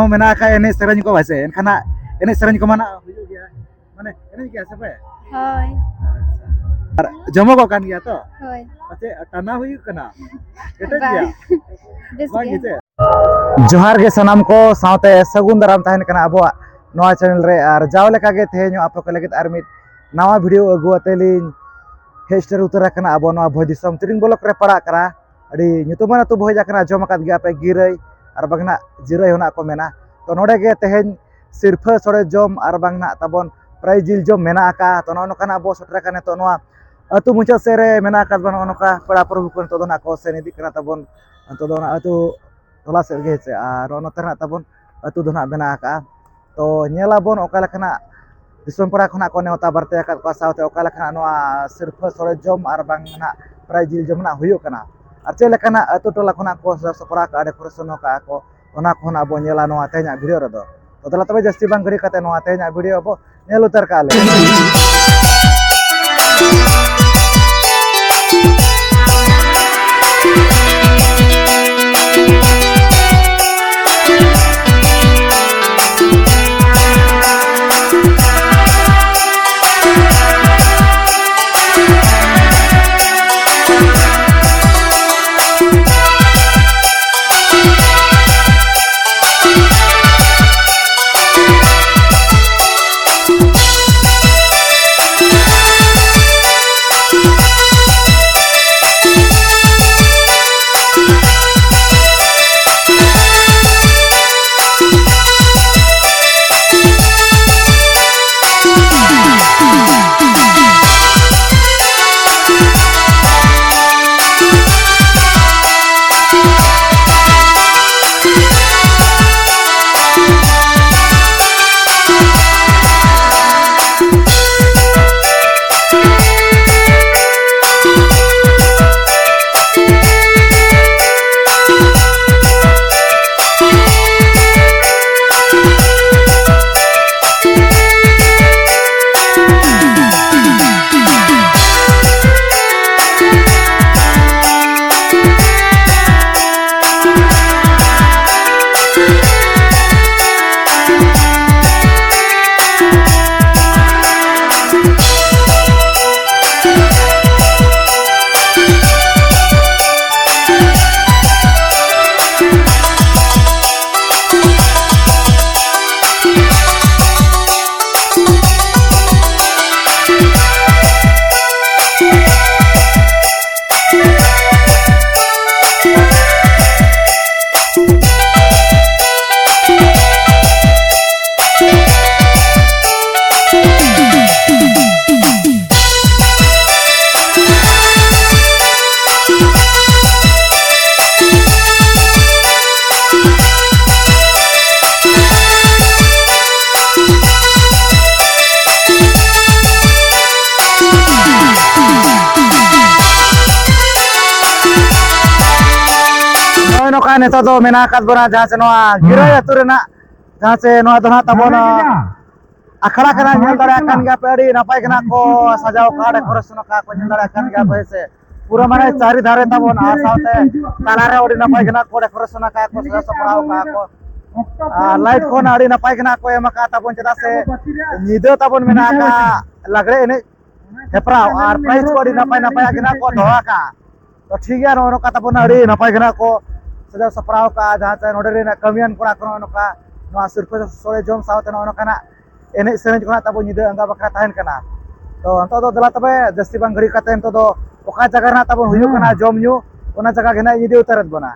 मेना का एने सेरेंज को वैसे एनखाना एने सेरेंज को माना हुजु गया माने एने क्या सब है होय जमो को कान गया तो होय अते टाना हुयु कना एटे गया बेस बांग गे गिते जोहार गे सनाम को सावते सगुन दाराम तहन कना अबवा नवा चैनल रे आर जाव लेका गे तेहेño आप को लगित आर मित नवा वीडियो अगु अतेलिन हेस्टर उतरा कना अब नवा भोज दिसम तिरिंग ब्लॉक रे पड़ा करा अडी nyutuman अतु भोज कना जम अकाद गे आपे गिरई आर बांगना जिरई होना को मेना तो नोडे गे तेहेñ सिरफा सोडे जम आर बांगना तबन प्राय जिल जम मेना आका तो नो नोकाना बो सटरा कने तो नवा अतु मुचा सेरे मेना आकाद बन नोका पड़ा प्रभु को तो ना को से निदि कना तबन तो दोना अतु तोला से गे से आर नो तरना तबन अतु दोना बेना आका तो नेला बन ओका लखना दिसम पड़ा खना को नेवता बरते आकाद को सावते ओका लखना नवा सिरफा सोडे जम आर बांगना प्राय जिल जम ना हुयो कना आर चे लखना अतु टोला खना को सपरा का डेकोरेशन का को ओना खोना बो नेला नवा ते냐 वीडियो रे दो तो तला तबे जस्ती बांग घड़ी कते नवा ते냐 वीडियो बो नेल उतर काले नेता तो मेना काद बना जहां से नवा गिरई अतु रेना जहां से नवा दोना तबन अखड़ा कना नेल दड़ा कान गा पेड़ी नपाय कना को सजाव का डेकोरेशन का को नेल दड़ा कान गा पैसे पूरा माने चारि धारे तबन आ साथे ताला रे ओडी नपाय कना को डेकोरेशन का को सजा सपड़ाव का को लाइट को ना ओडी नपाय कना को एमा का तबन चदा से निदो तबन मेना का लगरे एने हेपराव आर प्राइस को ओडी नपाय नपाय कना को धोआ का तो ठीक है नो का तबन ओडी नपाय कना को सजा सपड़ाव का जहां से नोडे रे कमियन कोड़ा को नोका नवा सिरफा सोरे जम सावते नोका एने सेरेंज को तब निदा अंगा बखरा तहन कना तो अंतो दो दला तबे जस्ती बांग घड़ी कते अंतो दो ओका जगह ना तब हुयु कना जम न्यू ओना जगह के ना इदि उतरत बना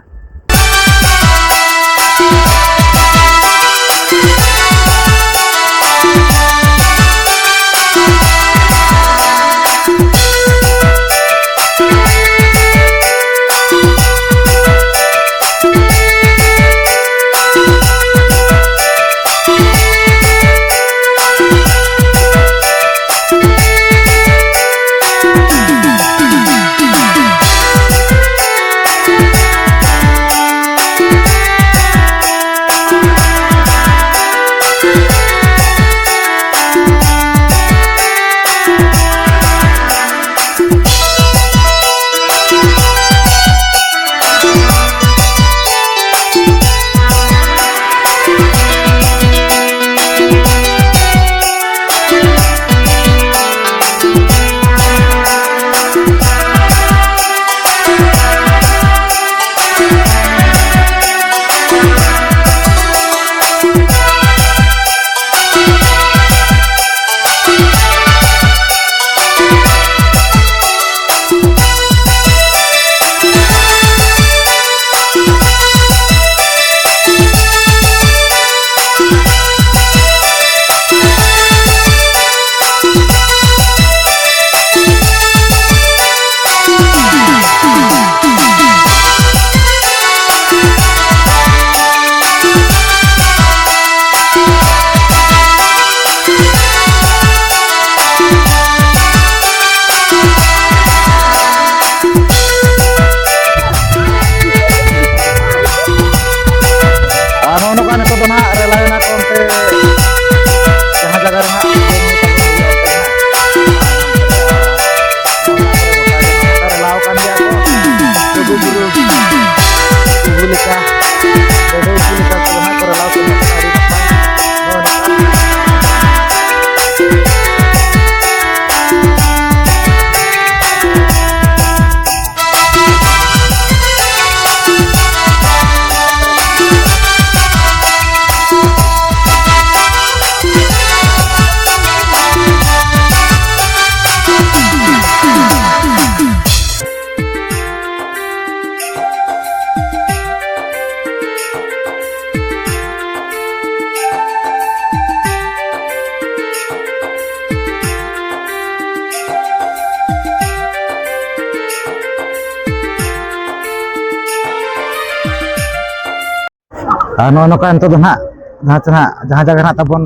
ᱱᱚᱜᱼᱚ ᱱᱚᱝᱠᱟ ᱱᱤᱛᱚᱜ ᱫᱚ ᱱᱟᱦᱟᱜ ᱡᱟᱦᱟᱸ ᱡᱟᱭᱜᱟ ᱱᱟᱦᱟᱜ ᱛᱟᱵᱚᱱ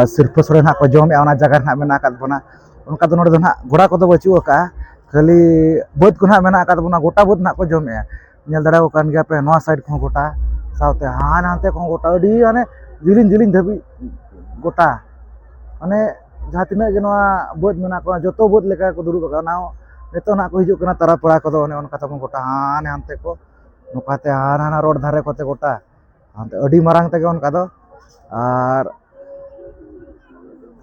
ᱥᱤᱨᱯᱟᱹ ᱥᱳᱲᱮ ᱱᱟᱦᱟᱜ ᱠᱚ ᱡᱚᱢᱮᱜᱼᱟ, ᱚᱱᱟ ᱡᱟᱭᱜᱟ ᱱᱟᱦᱟᱜ ᱢᱮᱱᱟᱜ ᱟᱠᱟᱫ ᱵᱚᱱᱟ᱾ ᱚᱱᱠᱟ ᱫᱚ ᱱᱚᱰᱮ ᱫᱚ ᱱᱟᱦᱟᱜ ᱜᱚᱲᱟ ᱠᱚᱫᱚ ᱵᱟᱹᱪᱩᱜ ᱟᱠᱟᱜᱼᱟ, ᱠᱷᱟᱹᱞᱤ ᱵᱟᱹᱫᱽ ᱠᱚ ᱱᱟᱦᱟᱜ ᱢᱮᱱᱟᱜ ᱟᱠᱟᱫ ᱵᱚᱱᱟ, ᱜᱚᱴᱟ ᱵᱟᱹᱫᱽ ᱱᱟᱦᱟᱜ ᱠᱚ ᱡᱚᱢᱮᱜᱼᱟ᱾ ᱧᱮᱞ ᱫᱟᱲᱮᱭᱟᱠᱚ ᱠᱟᱱ ᱜᱮᱭᱟ ᱯᱮ ᱱᱚᱣᱟ ᱥᱟᱭᱤᱰ ᱠᱚᱦᱚᱸ ᱜᱚᱴᱟ, ᱥᱟᱶᱛᱮ ᱦᱟᱱᱟ ᱱᱟᱱᱛᱮ ᱠᱚᱦᱚᱸ ᱜᱚᱴᱟ, ᱟᱹᱰᱤ ᱢᱟᱱᱮ ᱡᱤᱞᱤᱧ ᱡᱤᱞᱤᱧ ᱫᱷᱟᱹᱵᱤᱡ ᱜᱚᱴᱟ, ᱢᱟᱱᱮ ᱡᱟᱦᱟᱸ ᱛᱤᱱᱟᱹᱜ ᱜᱮ ᱱᱚᱣᱟ ᱵᱟᱹᱫᱽ ᱢᱮᱱᱟᱜ ᱠᱚᱣᱟ ᱡᱚᱛᱚ ᱵᱟᱹᱫᱽ ᱞᱮᱠᱟ ᱠᱚ ᱫᱩᱲᱩᱵ ᱟᱠᱟᱫᱼᱟ᱾ ᱚᱱᱟ ᱦᱚᱸ ᱱᱤᱛᱚᱜ ᱱᱟᱦᱟᱜ ᱠᱚ ᱦᱤᱡᱩᱜ ᱠᱟᱱᱟ ᱛᱟᱨᱟ ᱯᱟᱲᱟ ᱠᱚᱫᱚ, ᱚᱱᱮ ᱚᱱᱠᱟ ᱛᱟᱵᱚᱱ ᱜᱚᱴᱟ ᱦᱟᱱᱮ ᱦᱟᱱᱛᱮ ᱠᱚ ᱱᱚᱝᱠᱟᱛᱮ ᱦᱟᱱᱟ ᱨᱳᱰ ᱫᱷᱟᱨᱮ ᱠᱚᱛᱮ ᱜᱚᱴᱟ ᱦᱟᱱᱛᱮ ᱟᱹᱰᱤ ᱢᱟᱨᱟᱝ ᱛᱮᱜᱮ ᱚᱱᱠᱟ ᱫᱚ᱾ ᱟᱨ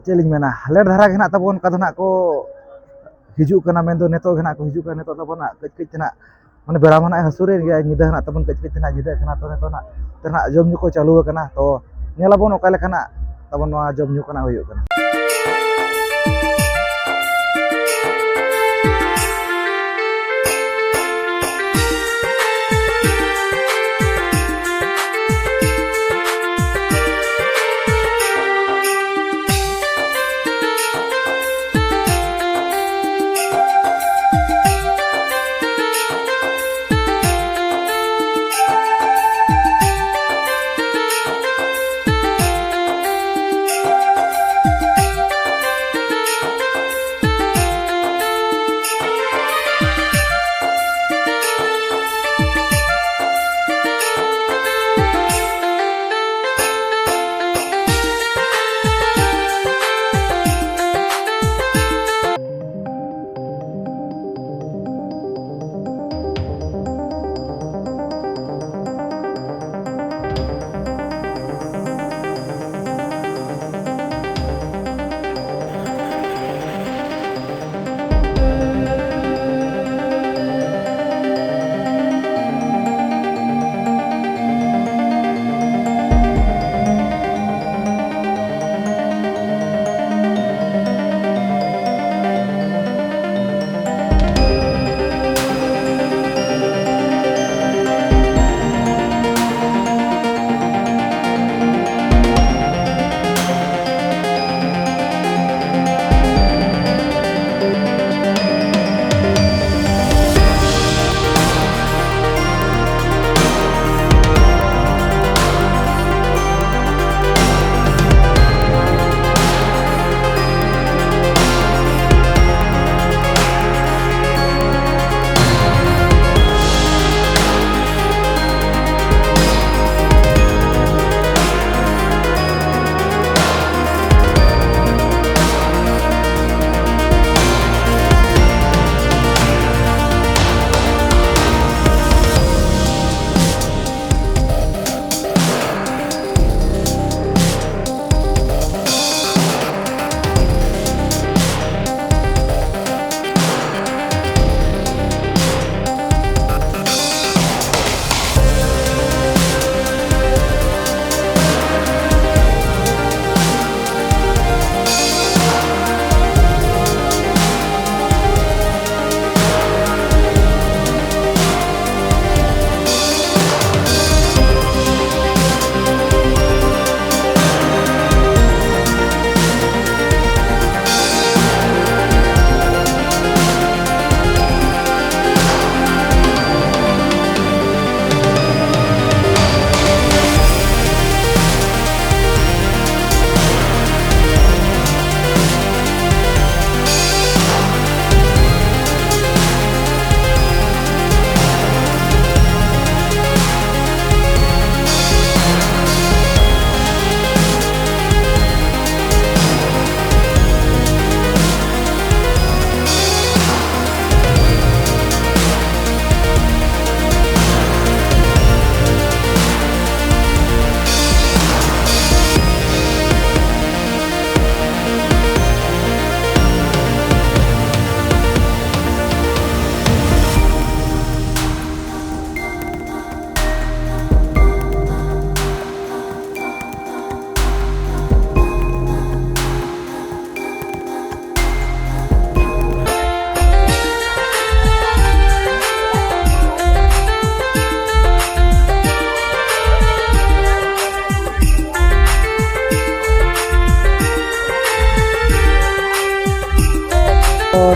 ᱪᱮᱫ ᱞᱤᱧ ᱢᱮᱱᱟ, ᱦᱟᱞᱮ ᱫᱷᱟᱨᱟ ᱜᱮ ᱱᱟᱦᱟᱜ ᱛᱟᱵᱚᱱ ᱚᱱᱠᱟ ᱫᱚ ᱱᱟᱦᱟᱜ ᱠᱚ ᱦᱤᱡᱩᱜ ᱠᱟᱱᱟ, ᱢᱮᱱᱫᱚ ᱱᱤᱛᱚᱜ ᱜᱮ ᱱᱟᱦᱟᱜ ᱠᱚ ᱦᱤᱡᱩᱜ ᱠᱟᱱᱟ᱾ ᱱᱤᱛᱚᱜ ᱫᱚ ᱱᱟᱦᱟᱜ ᱠᱟᱹᱡ ᱠᱟᱹᱡ ᱛᱮ ᱱᱟᱦᱟᱜ ᱢᱟᱱᱮ ᱵᱮᱲᱟ ᱢᱟ ᱱᱟᱦᱟᱜ ᱦᱟᱹᱥᱩᱨᱮᱱ ᱜᱮᱭᱟ, ᱧᱤᱫᱟᱹ ᱱᱟᱦᱟᱜ ᱛᱟᱵᱚᱱ ᱠᱟᱹᱡ ᱠᱟᱹᱡ ᱛᱮ ᱱᱟᱦᱟᱜ ᱧᱤᱫᱟᱹᱜ ᱠᱟᱱᱟ᱾ ᱛᱚ ᱱᱤᱛᱚᱜ ᱱᱟᱦᱟᱜ ᱡᱚᱢ ᱧᱩ ᱠᱚ ᱪᱟᱹᱞᱩ ᱟᱠᱟᱱᱟ, ᱛᱚ ᱧᱮᱞᱟᱵᱚᱱ ᱚᱠᱟ ᱞᱮᱠᱟᱱᱟᱜ ᱛᱟᱵᱚᱱ ᱱᱚᱣᱟ ᱡᱚᱢ ᱧᱩ ᱠᱚᱱᱟᱜ ᱦᱩᱭᱩᱜ ᱠᱟᱱᱟ᱾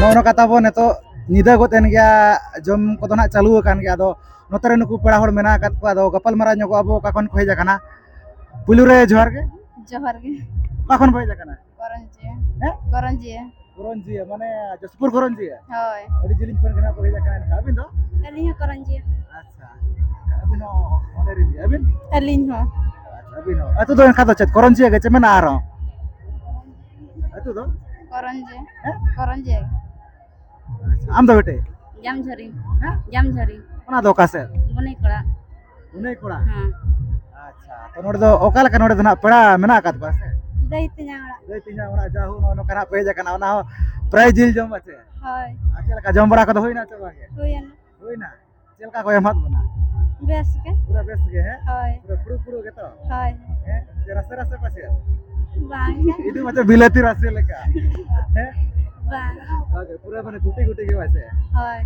ᱱᱚᱜᱼᱚ ᱱᱚᱝᱠᱟ ᱛᱟᱵᱚᱱ ᱱᱤᱛᱚᱜ ᱧᱤᱫᱟᱹ ᱜᱚᱫ ᱮᱱ ᱜᱮᱭᱟ, ᱡᱚᱢ ᱠᱚᱫᱚ ᱱᱟᱦᱟᱜ ᱪᱟᱹᱞᱩ ᱟᱠᱟᱱ ᱜᱮᱭᱟ᱾ ᱟᱫᱚ नोतरे नुकु पेड़ा हड़ मेना कात को आदो गपल मारा ᱧᱚᱜᱚ ᱟᱵᱚ ᱚᱠᱟ ᱠᱷᱚᱱ ᱠᱚ ᱦᱮᱡ ᱟᱠᱟᱱᱟ ᱯᱩᱭᱞᱩ ᱨᱮ ᱡᱚᱦᱟᱨ ᱜᱮ ᱚᱠᱟ ᱠᱷᱚᱱ ᱯᱮ ᱦᱮᱡ ᱟᱠᱟᱱᱟ ᱦᱮᱸ ᱠᱚᱨᱚᱱᱡᱤᱭᱟ ᱢᱟᱱे ᱡᱚᱥᱯᱩᱨ ᱠᱚᱨᱚᱱᱡᱤᱭᱟ ᱦᱳᱭ ᱟᱹᱰᱤ ᱡᱤᱞᱤᱧ ᱠᱷᱚᱱ ᱜᱮ ᱱᱟᱜ ᱠᱚ ᱦᱮᱡ ᱟᱠᱟᱱᱟ ᱟᱹᱵᱤᱱ ᱫᱚ ᱟᱹᱞᱤᱧ ᱦᱚᱸ ᱠᱚᱨᱚᱱᱡᱤᱭᱟ ᱟᱪᱪᱷᱟ ᱟᱹᱵᱤᱱ ᱦᱚᱸ ᱚᱸᱰᱮ ᱨᱮᱱ ᱜᱮ ᱟᱹᱵᱤᱱ ᱟᱹᱞᱤᱧ ᱦᱚᱸ ᱟᱹᱵᱤᱱ ᱦᱚᱸ ᱟᱹᱛᱩ ᱫᱚ ᱮᱱᱠᱷᱟᱱ ᱫᱚ ᱪᱮᱫ ᱠᱚᱨᱚᱱᱡᱤᱭᱟ ᱜᱮ ᱪᱮ ᱢᱮᱱᱟ ᱟᱨᱦᱚᱸ ᱟᱹᱛᱩ ᱫᱚ ᱠᱚᱨᱚᱱᱡᱤᱭᱟ ᱟᱢ ᱫᱚ ᱵᱮᱴে জামঝারি হ্যাঁ জামঝারি ᱚᱱᱟ ᱫᱚ ᱚᱠᱟ ᱥᱮᱫ বনেই কড়া ᱩᱱᱟᱹᱭ ᱠᱚᱲᱟ হ্যাঁ ᱟᱪᱪᱷᱟ ᱛᱚ ᱱᱚᱰᱮ ᱫᱚ ᱚᱠᱟ ᱞᱮᱠᱟ ᱱᱚᱰᱮ ᱫᱚ ᱱᱟᱜ ᱯᱮᱲᱟ ᱢᱮᱱᱟᱜ ᱟᱠᱟᱫ ᱠᱚᱣᱟ ᱥᱮ ᱫᱟᱹᱭᱛᱮ ᱧᱟᱝᱲᱟ ᱫᱟᱹᱭ ᱛᱤᱧᱟ ᱚᱲᱟᱜ ᱡᱟᱦᱩ ᱱᱚᱝᱠᱟ ᱱᱟᱜ ᱯᱮ ᱦᱮᱡ ᱟᱠᱟᱱᱟ ᱚᱱᱟ ᱦᱚᱸ ᱯᱨᱟᱭ ᱡᱤᱞ ᱡᱚᱢ ᱟᱪᱮ ᱦᱳᱭ ᱟᱨ ᱪᱮᱫ ᱞᱮᱠᱟ ᱡᱚᱢ ᱵᱟᱲᱟ ᱠᱚᱫᱚ ᱦᱩᱭᱱᱟ ᱥᱮ ᱵᱟᱝ ᱦᱩᱭᱮᱱ ᱦᱩᱭᱱᱟ ᱪᱮᱫ ᱞᱮᱠᱟ ᱠᱚ ᱮᱢᱟᱫ ᱵᱚᱱᱟ ᱵᱮᱥ ᱜᱮ पूरा बेस्ट गे है ᱦᱳᱭ पूरा पुरु पुरु गे तो ᱦᱳᱭ है जे रसे रसे पासे ᱵᱟᱝ इदु मचे बिलाती रसे लेका है ᱵᱟᱝ ओके पूरा माने गुटी गुटी के पासे ᱦᱳᱭ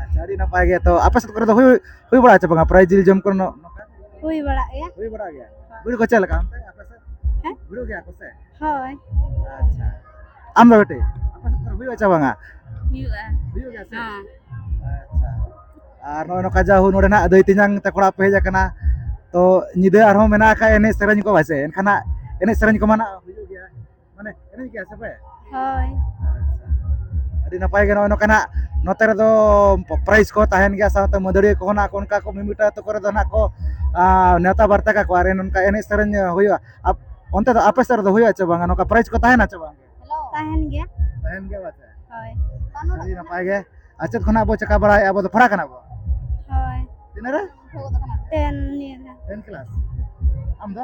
अच्छा ᱟᱹᱰᱤ ᱱᱟᱯᱟᱭ ᱜᱮ ᱛᱚ ᱟᱯᱮ ᱥᱮᱫ ᱠᱚᱨᱮ ᱫᱚ ᱦᱩᱭ ᱵᱟᱲᱟ ᱪᱮ ᱵᱟᱝ ᱯᱨᱟᱭ ᱡᱤᱞ ᱡᱚᱢ ᱠᱚ ᱱᱚᱝᱠᱟ ᱦᱩᱭ ᱵᱟᱲᱟᱜ ᱜᱮᱭᱟ ᱦᱩᱭ ᱵᱟᱲᱟ ᱜᱮᱭᱟ ᱵᱩᱲᱤ ᱠᱚ ᱪᱮᱫ ᱞᱮᱠᱟ ᱚᱱᱛᱮ ᱟᱯᱮ ᱥᱮᱫ ᱦᱮᱸ ᱵᱩᱲᱤ ᱜᱮᱭᱟ ᱠᱚ ᱥᱮ ᱦᱳᱭ अच्छा ᱟᱢ ᱫᱚ ᱵᱮᱴে ᱟᱯᱮ ᱥᱮᱫ ᱦᱩᱭᱩᱜ ᱪᱮ ᱵᱟᱝᱟ ᱦᱩᱭᱩᱜᱼᱟ ᱦᱩᱭᱩᱜ ᱜᱮᱭᱟ ᱥᱮ ᱦᱮᱸ अच्छा আর নয় নকা যাহু ᱱᱚᱰᱮ ᱱᱟᱜ ᱫᱟᱹᱭ ᱛᱤᱧᱟᱝ ᱛᱮ ᱠᱚᱲᱟ ᱯᱮ ᱦᱮᱡ ᱟᱠᱟᱱᱟ ᱛᱚ ᱧᱤᱫᱟᱹ ᱟᱨᱦᱚᱸ ᱢᱮᱱᱟᱜ ᱟᱠᱟᱫ ᱮᱱᱮᱡ ᱥᱮᱨᱮᱧ ᱠᱚ ᱵᱟᱥᱮ ᱮᱱᱠᱷᱟᱱ ᱮᱱᱮᱡ ᱥᱮᱨᱮᱧ ᱠᱚ ᱢᱟᱱᱟ ᱦᱩᱭᱩᱜ ᱜᱮᱭᱟ ᱢᱟᱱᱮ ᱮᱱᱮᱡ ᱜᱮᱭᱟ ᱥᱮ ᱯᱮ ᱦᱳᱭ ᱟᱹᱰᱤ ᱱᱟᱯᱟᱭ ᱜᱮ ᱱᱚᱜᱼᱚᱭ ᱱᱚᱝᱠᱟ ᱱᱟᱜ ᱱᱚᱛᱮ ᱨᱮᱫᱚ ᱯᱨᱟᱭᱤᱡᱽ ᱠᱚ ᱛᱟᱦᱮᱱ ᱜᱮᱭᱟ ᱥᱟᱶᱛᱮ ᱢᱟᱹᱫᱟᱹᱲᱤᱭᱟᱹ ᱠᱚᱦᱚᱸ ᱱᱟᱜ ᱚᱱᱠᱟ ᱠᱚ ᱢᱤᱢᱤᱫᱴᱟ ᱟᱹᱛᱩ ᱠᱚᱨᱮ ᱫᱚ ᱱᱟᱜ ᱠᱚ ᱱᱮᱣᱛᱟ ᱵᱟᱨᱛᱮ ᱠᱟᱠᱚᱣᱟ ᱟᱨ ᱱᱚᱝᱠᱟ ᱮᱱᱮᱡ ᱥᱮᱨᱮᱧ ᱦᱩᱭᱩᱜᱼᱟ ᱚᱱᱛᱮ ᱫᱚ ᱟᱯᱮ ᱥᱮᱫ ᱨᱮᱫᱚ ᱦᱩᱭᱩᱜᱼᱟ ᱪᱮ ᱵᱟᱝ ᱱᱚᱝᱠᱟ ᱯᱨᱟᱭᱤᱡᱽ ᱠᱚ ᱛᱟᱦᱮᱱᱟ ᱪᱮ ᱵᱟᱝ ᱛᱟᱦᱮᱱ ᱜᱮᱭᱟ ᱛᱟᱦᱮᱱ ᱜᱮᱭᱟ ᱵᱟᱪᱮ ᱦᱳᱭ ᱟᱹᱰᱤ ᱱᱟᱯᱟᱭ ᱜᱮ ᱟᱨ ᱪᱮᱫ ᱠᱷᱚᱱᱟᱜ ᱵᱚ ᱪᱮᱠᱟ ᱵᱟᱲᱟᱭᱮᱫᱼᱟ ᱟᱵᱚ ᱫᱚ ᱯᱟᱲᱦᱟᱜ ᱠᱟᱱᱟ ᱵᱚ ᱦᱳᱭ ᱛᱤᱱᱟᱹᱜ ᱨᱮ 10 ᱱᱤᱭᱟᱹ 10 ᱠᱞᱟᱥ ᱟᱢ ᱫᱚ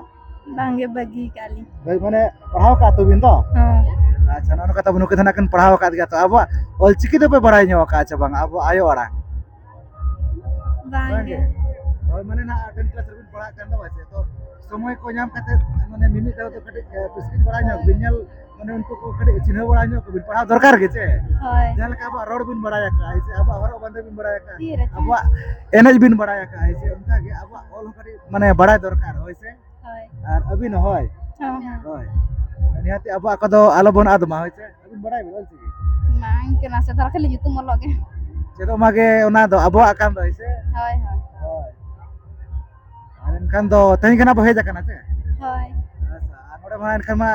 ᱵᱟᱝᱜᱮ ᱵᱟᱹᱜᱤ ᱠᱟᱞᱤᱧ ᱵᱷᱟই ᱢᱟᱱᱮ ᱯᱟᱲᱦᱟᱣ ᱠᱟᱜ ᱛᱚᱵᱤᱱ ᱛᱚ ᱦᱮᱸ ᱟᱪᱪᱷᱟ ᱱᱚᱜᱼᱚ ᱱᱚᱝᱠᱟ ᱛᱟᱵᱚ ᱱᱩᱠᱩ ᱫᱚ ᱱᱟᱜ ᱠᱤᱱ ᱯᱟᱲᱦᱟᱣ ᱟᱠᱟᱫ ᱜᱮᱭᱟ ᱛᱚ ᱟᱵᱚᱣᱟᱜ ᱚᱞᱪᱤᱠᱤ ᱫᱚᱯᱮ ᱵᱟᱲᱟᱭ ᱧᱚᱜ ᱟᱠᱟᱫᱼᱟ ᱪᱮ ᱵᱟᱝ ᱟᱵᱚ ᱟᱭᱳ ᱟᱲᱟᱝ ᱵᱟᱝᱜᱮ ᱦᱳᱭ ᱢᱟᱱᱮ ᱱᱟᱜ 10 ᱠᱞᱟᱥ ᱨᱮᱵᱤᱱ ᱯᱟᱲᱦᱟᱜ ᱠᱟᱱ ᱫᱚ ᱵᱟᱪᱮ ᱛᱚ ᱥᱚᱢᱚᱭ ᱠᱚ ᱧᱟᱢ ᱠᱟᱛᱮ ᱢᱟᱱᱮ ᱢᱤᱢᱤᱫ ᱫᱷᱟᱣ ᱫᱚ ᱠᱟᱹᱴᱤᱡ ᱵᱤᱥᱠᱤᱴ ᱵᱟᱲᱟ ᱧᱚᱜ ᱵᱤᱱ ᱧᱮᱞ ᱢᱟᱱᱮ ᱩᱱᱠᱩ ᱠᱚ ᱠᱟᱹᱴᱤᱡ ᱪᱤᱱᱦᱟᱹᱣ ᱵᱟᱲᱟ ᱧᱚᱜ ᱠᱚᱵᱤᱱ ᱯᱟᱲᱦᱟᱣ ᱫᱚᱨᱠᱟর ᱜᱮ ᱪᱮ ᱦᱳᱭ ᱡᱟᱦᱟᱸ ᱞᱮᱠᱟ ᱟᱵᱚᱣᱟᱜ ᱨᱚᱲ ᱵᱤᱱ ᱵᱟᱲᱟᱭ ᱟᱠᱟᱫᱼᱟ ᱥᱮ ᱟᱵᱚᱣᱟᱜ ᱦᱚᱨᱚᱜ ᱵᱟᱸᱫᱮ ᱵᱤᱱ ᱵᱟᱲᱟᱭ ᱟᱠᱟᱫᱼᱟ ᱟᱵᱚᱣᱟᱜ ᱮᱱᱮᱡ ᱵᱤᱱ ᱵᱟᱲᱟᱭ ᱟᱠᱟᱫᱼᱟ ᱥᱮ ᱚᱱᱠᱟ ᱜᱮ ᱟᱵᱚᱣᱟᱜ ᱚᱞ ᱦᱚᱸ ᱠᱟᱹᱴᱤᱡ ᱢᱟᱱᱮ ᱵᱟᱲᱟᱭ ᱫᱚᱨᱠᱟর ᱦᱳᱭ ᱥᱮ ᱦᱳᱭ ᱟᱨ ᱟᱹᱵᱤᱱ ᱦᱳᱭ ᱦᱳᱭ ᱦᱳᱭ ᱱᱤᱦᱟᱹᱛᱤ ᱟᱵᱚᱣᱟᱜ ᱠᱚᱫᱚ ᱟᱞᱚᱵᱚᱱ ᱟᱫ ᱢᱟ ᱦᱳᱭ ᱥᱮ ᱟᱹᱵᱤᱱ ᱵᱟᱲᱟᱭ ᱵᱤᱱ ᱚᱞᱪᱤᱠᱤ ᱵᱟᱝ ᱠᱟᱱᱟ ᱥᱮ ᱫᱷᱟᱨᱟ ᱠᱷᱟᱹᱞᱤ ᱧᱩᱛᱩᱢ ᱚᱞᱚᱜ ᱜᱮ ᱪᱮᱫᱚᱜ ᱢᱟᱜᱮ ᱚᱱᱟ ᱫᱚ ᱟᱵᱚᱣᱟᱜ ᱠᱟᱱ ᱫᱚ ᱦᱳᱭ ᱥᱮ ᱦᱳᱭ ᱦᱳᱭ ᱦᱳᱭ ᱟᱨ ᱮᱱᱠᱷᱟᱱ ᱫᱚ ᱛᱮᱦᱮᱧ ᱠᱷᱚᱱᱟᱜ ᱵᱚ ᱦᱮᱡ ᱟᱠᱟᱱᱟ ᱥᱮ ᱦᱳᱭ ᱟᱪᱪᱷᱟ ᱟᱨ ᱱᱚᱰᱮ ᱢᱟ ᱮᱱᱠᱷᱟᱱ ᱢᱟ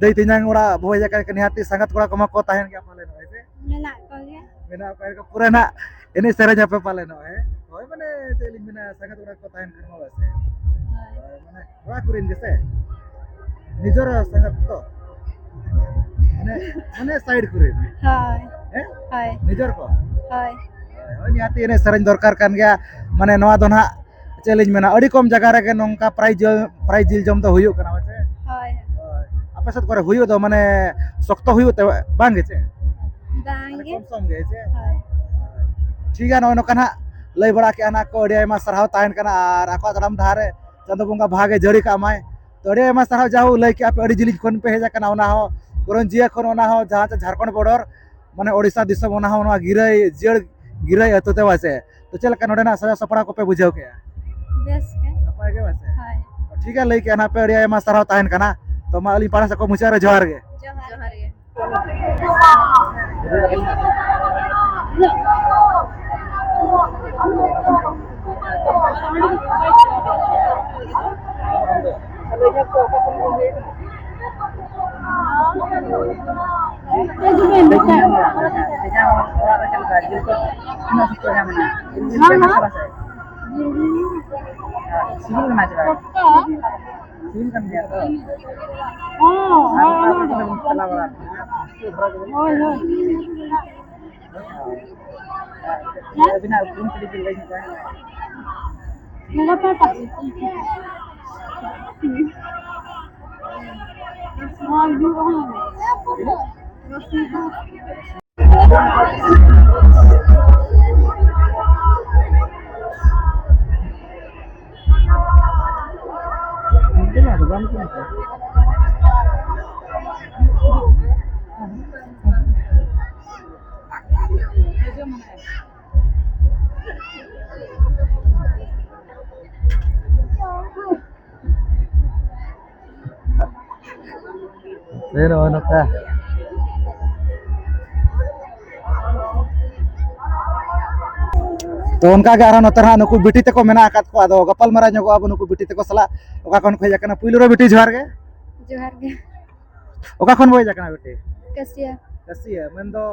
ᱫᱟᱹᱭ ᱛᱤᱧᱟᱝ ᱚᱲᱟᱜ ᱵᱚ ᱦᱮᱡ ᱟᱠᱟᱱ ᱱᱤᱦᱟᱹᱛᱤ ᱥᱟᱸᱜᱟᱛ ᱠᱚᱲᱟ ᱠᱚᱢᱟ ᱠᱚ ᱛᱟᱦᱮᱱ ᱜᱮᱭᱟ ᱯᱟᱞᱮᱱ ᱦᱳᱭ ᱥᱮ ᱢᱮᱱᱟᱜ ᱠᱚᱜᱮ ᱢᱮᱱᱟᱜ ᱠᱚᱣᱟ ᱯᱩᱨᱟᱹ ᱱᱟᱜ ᱮᱱᱮᱡ ᱥᱮᱨᱮᱧ ᱟᱯᱮ ᱯᱟᱞᱮᱱ ᱦᱳᱭ ᱢᱟᱱᱮ ᱪᱮᱫ ᱞᱤᱧ ᱢᱮᱱᱟ ᱥᱟᱸᱜᱟᱛ ᱠᱚᱲᱟ ᱠᱚ ᱛᱟᱦᱮᱱ ᱠᱷᱟᱱ ᱢᱟ ᱵᱟᱥᱮ ᱢᱟᱱᱮ ᱚᱲᱟᱜ ᱠᱚᱨᱮᱱ ᱜᱮᱥᱮ ᱱᱤᱡᱚᱨ ᱥᱟᱸᱜᱟᱛ ᱛᱚ ᱢᱟᱱᱮ ᱥᱟᱭᱤᱰ ᱠᱚᱨᱮᱱ ᱦᱳᱭ ᱦᱮᱸ ᱦᱳᱭ ᱱᱤᱡᱚᱨ ᱠᱚ ᱦᱳᱭ ᱦᱳᱭ ᱱᱤᱦᱟᱹᱛᱤ ᱮᱱᱮᱡ ᱥᱮᱨᱮᱧ ᱫᱚᱨᱠᱟর ᱠᱟᱱ ᱜᱮᱭᱟ ᱢᱟᱱᱮ ᱱᱚᱣᱟ ᱫᱚ ᱱᱟᱜ ᱪᱮᱫ ᱞᱤᱧ ᱢᱮᱱᱟ ᱟᱹᱰᱤ ᱠᱚᱢ ᱡᱟᱭᱜᱟ ᱨᱮᱜᱮ ᱱᱚᱝᱠᱟ ᱯᱨᱟᱭᱤᱡᱽ ᱡᱤᱞ ᱡᱚᱢ ᱫᱚ ᱦᱩᱭᱩᱜ ᱠᱟᱱᱟ ᱦᱳᱭ ᱥᱮ ᱦᱳᱭ ᱦᱳᱭ ᱟᱯᱮ ᱥᱮᱫ ᱠᱚᱨᱮ ᱦᱩᱭᱩᱜ ᱫᱚ ᱢᱟᱱᱮ ᱥᱚᱠᱛᱚ ᱦᱩᱭᱩᱜ ᱛᱮ ᱵᱟᱝ ᱜᱮ ᱪᱮ ᱢᱟᱱᱮ ᱵᱟᱝᱜᱮ ᱠᱚᱢ ᱥᱚᱢ ᱜᱮ ᱪᱮ ᱦᱳᱭ ᱴᱷᱤᱠ ᱜᱮᱭᱟ ᱱᱚᱜᱼᱚᱭ ᱱᱚᱝᱠᱟ ᱱᱟᱜ ᱞᱟᱹᱭ ᱵᱟᱲᱟ ᱠᱮᱜᱼᱟ ᱱᱟᱜ ᱠᱚ ᱟᱹᱰᱤ ᱟᱭᱢᱟ ᱥᱟᱨᱦᱟᱣ ᱛᱟᱦᱮᱱ ᱠᱟᱱᱟ ᱟᱨ ᱟᱠᱚᱣᱟᱜ ᱛᱟᱲᱟᱢ ᱰᱟᱦᱟᱨ ᱨᱮ ᱪᱟᱸᱫᱳ ᱵᱚᱸᱜᱟ ᱵᱷᱟᱜᱮ ᱡᱟᱹᱲᱤ ᱠᱟᱜ ᱢᱟᱭ ᱛᱚ ᱟᱹᱰᱤ ᱟᱭᱢᱟ ᱥᱟᱨᱦᱟᱣ ᱡᱟᱦᱳ ᱞᱟᱹᱭ ᱠᱮᱜᱼᱟ ᱯᱮ ᱟᱹᱰᱤ ᱡᱤᱞᱤᱧ ᱠᱷᱚᱱ ᱯᱮ ᱦᱮᱡ ᱟᱠᱟᱱᱟ ᱚᱱᱟ ᱦᱚᱸ ᱠᱚᱨᱚᱱᱡᱤᱭᱟᱹ ᱠᱷᱚᱱ ᱚᱱᱟ ᱦᱚᱸ ᱡᱟᱦᱟᱸ ᱡᱷᱟᱲᱠᱷᱚᱸᱰ ᱵᱚর্ডᱟর ᱢᱟᱱᱮ ᱳᱲᱤᱥᱥᱟ ᱫᱤᱥᱚᱢ ᱚᱱᱟ ᱦᱚᱸ ᱱᱚᱣᱟ ᱜᱤᱨᱟᱹᱭ ᱟᱹᱛᱩ ᱛᱮ ᱵᱟᱥᱮ ᱛᱚ ᱪᱮᱫ ᱞᱮᱠᱟ ᱱᱚᱰᱮᱱᱟᱜ ᱥᱟᱡᱟᱣ ᱥᱟᱯᱲᱟᱣ ᱠᱚᱯᱮ ᱵᱩᱡᱷᱟᱹᱣ ᱠᱮᱜᱼᱟ ᱵᱮᱥ ᱜᱮ ᱱᱟᱯᱟᱭ ᱜᱮ ᱵᱟᱥᱮ ᱦᱳᱭ ᱴᱷᱤक ᱜᱮᱭᱟ ᱞᱟᱹᱭ ᱠᱮᱜᱼᱟ ᱱᱟᱯᱮ ᱟᱹᱰᱤ ᱟᱭᱢᱟ ᱥᱟᱨᱦᱟᱣ ᱛᱟᱦᱮᱱ ᱠᱟᱱᱟ ᱛᱚ ᱢᱟ ᱟᱹᱞᱤᱧ ᱯᱟᱦᱴᱟ ᱥᱮᱫ ᱠᱷᱚᱱ ᱢᱩᱪᱟᱹᱫ ᱨᱮ ᱡᱚᱦᱟᱨ ᱜᱮ ᱡᱚᱦᱟᱨ ᱜᱮ Sibuk kena coba. Sibuk kan dia tuh. Benar, belum sedikit lagi kan. Nggak apa-apa. Mungkin ada bang tuh. Pero ano ka? तो उनका गे आरो नोते हाँ नुकु बिटी तको मेना आकात को आदो गपाल मारा ᱧᱚᱜᱚ ᱟᱵᱚ नुकु बिटी तको सला ओका खन खै जाकना पुइलो रे बिटी जोहार गे जोहार गे ओका खन बोय जाकना बिटी कसिया कसिया मेन दो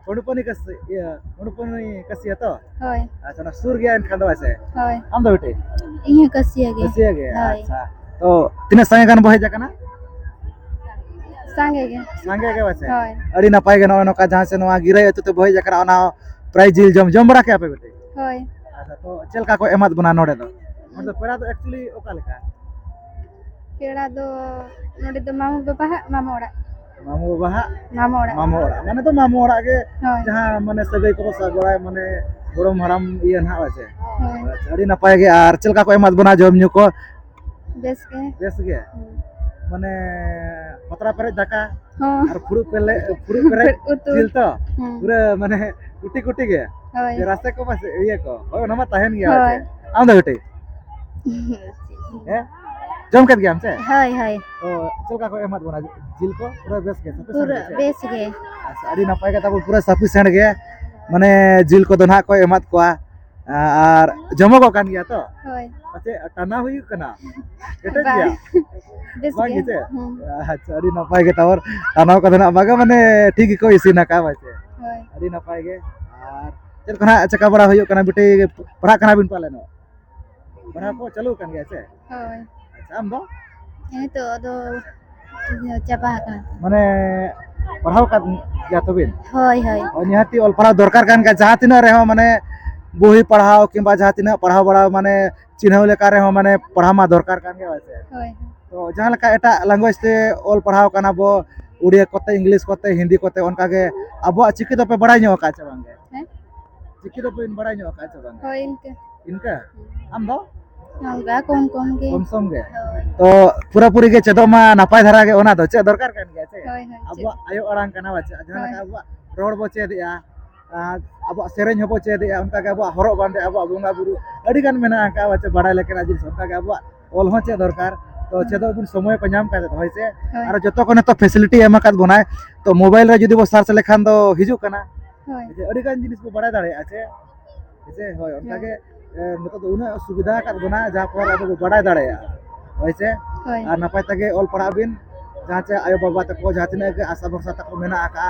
हुडुपनी कस या हुडुपनी कसिया तो होय अच्छा ना सुर गया इन खांदो ऐसे होय आम दो बिटी इहे कसिया गे कसिया गे होय अच्छा तो तिने संगे गान बोय जाकना सांगे गे वैसे होय अड़ी नपाय गे नका जहां से नवा गिरई अतु तो बोय जाकना ओना प्राय जिल जम बड़ा के पे बिटी होय अच्छा तो चलका को एमत बना नोडे दो पेड़ा तो एक्चुअली ओका लेका पेड़ा दो नोडे दो मामू बाबा मामा ओड़ा मामू बाबा मामा ओड़ा माने तो मामू ओड़ा के होय जहां माने सगई को सागोड़ा माने गोड़म हराम इया ना वैसे होय अच्छा अड़ी नपाय गे आर चलका को एमत बना जम न्यू को बेस गे माने पतरा पेरे दाका हां और फुरु पेरे जिल तो पूरा माने कुटी कुटी गे होय रास्ते को बस ये को होय नमा ताहेन गया होय आम दो बेटे ए जम कर गया हमसे होय होय तो चलका को एमत बना जिल को पूरा बेस के पूरा बेस गे अच्छा अड़ी नपाय के तब पूरा सफिशिएंट गे माने जिल को दोना को एमत को और जमो को कान गया तो होय अच्छा टाना हुई कना केटे गया बेस बागी गे चे अच्छा अड़ी नपाय के तवर टाना को दोना बागा माने ठीक को इसी ना का वैसे होय अड़ी नपाय गे और चल कना चका बड़ा हुई कना बेटे पढ़ा कना बिन पाले नो पढ़ा को चलो कान गया से होय अच्छा आम दो ये तो दो चापा का माने पढ़ाओ का गया तो बिन होय होय और निहाती ऑल पढ़ाओ दरकार कान का जहां तिना रहे हो माने बोही पढ़ाओ किंबा जहां तिना पढ़ाओ बड़ा माने चिन्हव लेका रहे हो माने पढ़ा मा दरकार कान गया वैसे होय तो जहां लका एटा लैंग्वेज ते ऑल पढ़ाओ काना बो उड़िया कोते इंग्लिश कोते हिंदी कोते उनका के अबो चिकी तो पे बड़ा ᱧᱚᱜ का चबांगे हैं चिकी तो पे बड़ा ᱧᱚᱜ का चबांगे होय इनका हम दो होगा कम गे कम सम गे तो पूरा पूरी के चेदो मा नापाय धरा गे ओना दो चे दरकार कान गया से होय अब आयो अड़ांग काना बाचे जहां का अब रोड बो चेदिया अब सेरेंज हबो चेदिया उनका के अब हरो बांदे अब बुंगा बुरु अड़ी गान मेना का बाचे बड़ा लेकिन आज उनका के अब ऑल हो चे दरकार तो चेदो बिन समय को नाम का होय से और जतो को तो फैसिलिटी एमा का बनाए तो मोबाइल रे जदी बो सर्च लेखान दो हिजु कना होय जे अड़ी गान जिनिस को बड़ा दाड़े आछे जे होय उनका के नतो तो उना सुविधा का बना जहां पर अब बड़ा दाड़े वैसे होय और नपाय तके ऑल पढ़ा बिन जहां चे आयो बाबा तको जहां तिना के आशा भरसा तको मेना आका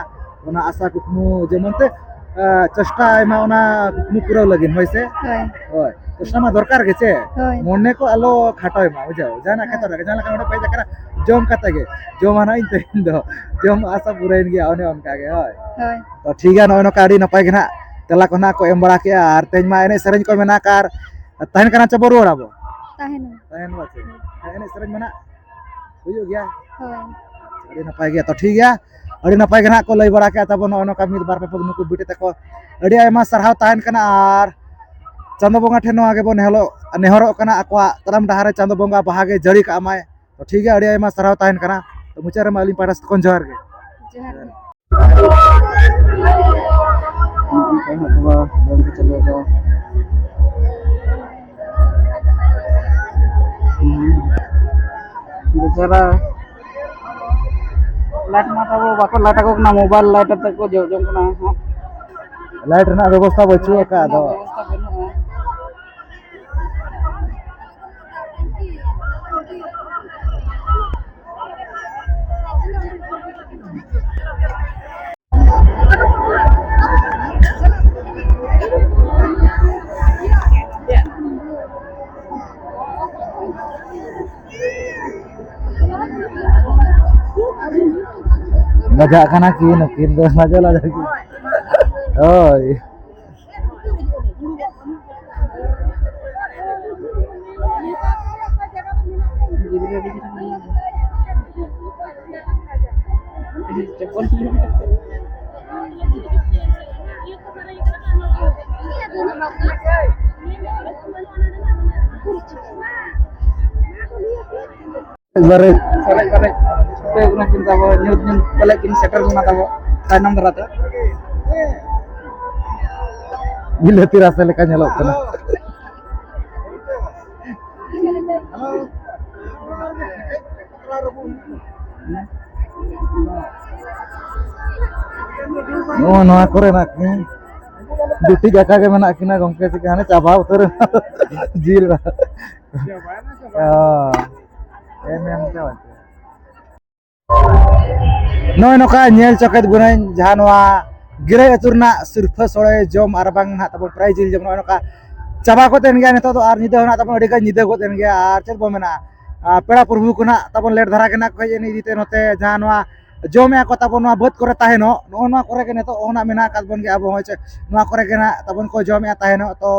उना आशा कुकमु जेमनते चेष्टा एमा उना कुकमु पूरा लगिन होयसे होय होय चेष्टा मा दरकार गे चे होय मोने को आलो खाटोय मा बुझाओ जाना खातो रे जाना का पे जकरा जम काते गे जम आना इन दो जम आशा पूराइन गया ओने उनका गे होय होय तो ठीक है नोनो काडी नपाय गे ना तेला को ना को एम बड़ा के आर तेज मा एने सेरेंज को मेना कार तहन कना चे बरुवर आबो तहन वाचे एने सेरेंज मेना हुयो गया होय अड़ी नपाय गया तो ठीक है अड़ी नपाय गे ना को लई बड़ा के तब नोनो का मिद बार पे पद नुकु बिटे तको अड़ी आयमा सरहाव तहन कना आर चांदो बोंगा ठेनो आगे बो नेहरो कना अकवा तराम डहारे चांदो बोंगा बहागे जड़ी का अमाय तो ठीक है अड़ी आयमा सरहाव तहन कना तो मुचारे मा अली पारस कोन जोहार गे जोहार बेचारा लाइट माता वो बाको लाइट को ना मोबाइल लाइट तक को जो कना हां लाइट ना व्यवस्था बचुए का दो व्यवस्था बनुआ मजा खाना की नकीन दो मजा ला जाकी ओय बारे करे पे गुना चिंता वो न्यूज न्यूज पहले किन सेटर गुना था वो तानम दराते बिलती रास्ते लेका ñelo kana no no करे ना दुटी काका के मेना किना गंके से हाने चाबा उतर जिल नय नोका नेल चकेत गुनाइन जहां नोआ गिरे अतुरना सिरफा सोड़े जम आर बांग ना तबो प्राय जिल जम नोका चाबा को तेन गया नेतो तो आर निदे होना तबो अडी का निदे को तेन गया आर चेत बो मेना पेड़ा प्रभु को ना तबो लेट धरा के ना को जे निदीते नोते जहां नोआ जमे को तबो नोआ बद करे ताहेनो नोआ करे के नेतो ओना मेना कादबन के अब होचे नोआ करे के ना तबन को जमे ताहेनो तो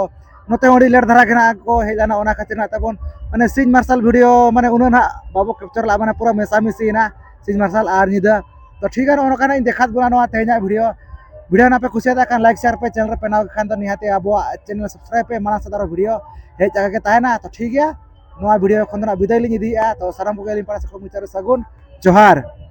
नोते ओडी लेट धरा के ना को हेजाना ओना खातिर ना तबन माने सिंह मार्शल वीडियो माने उन ना बाबू कैप्चर ला माने पूरा मेसा मिसी ना सिंह मार्शल आर निदा तो ठीक है ओना काना देखात बोला नोआ तेना वीडियो ना पे खुशियादा कान लाइक शेयर पे चैनल पे ना खान तो निहाते अब चैनल सब्सक्राइब पे माना सदारो वीडियो हे जगह के ताहेना तो ठीक है नोआ वीडियो खंदना विदाय लिंग इदिया तो साराम को गेलिन पास को मुचार सगुन जोहार।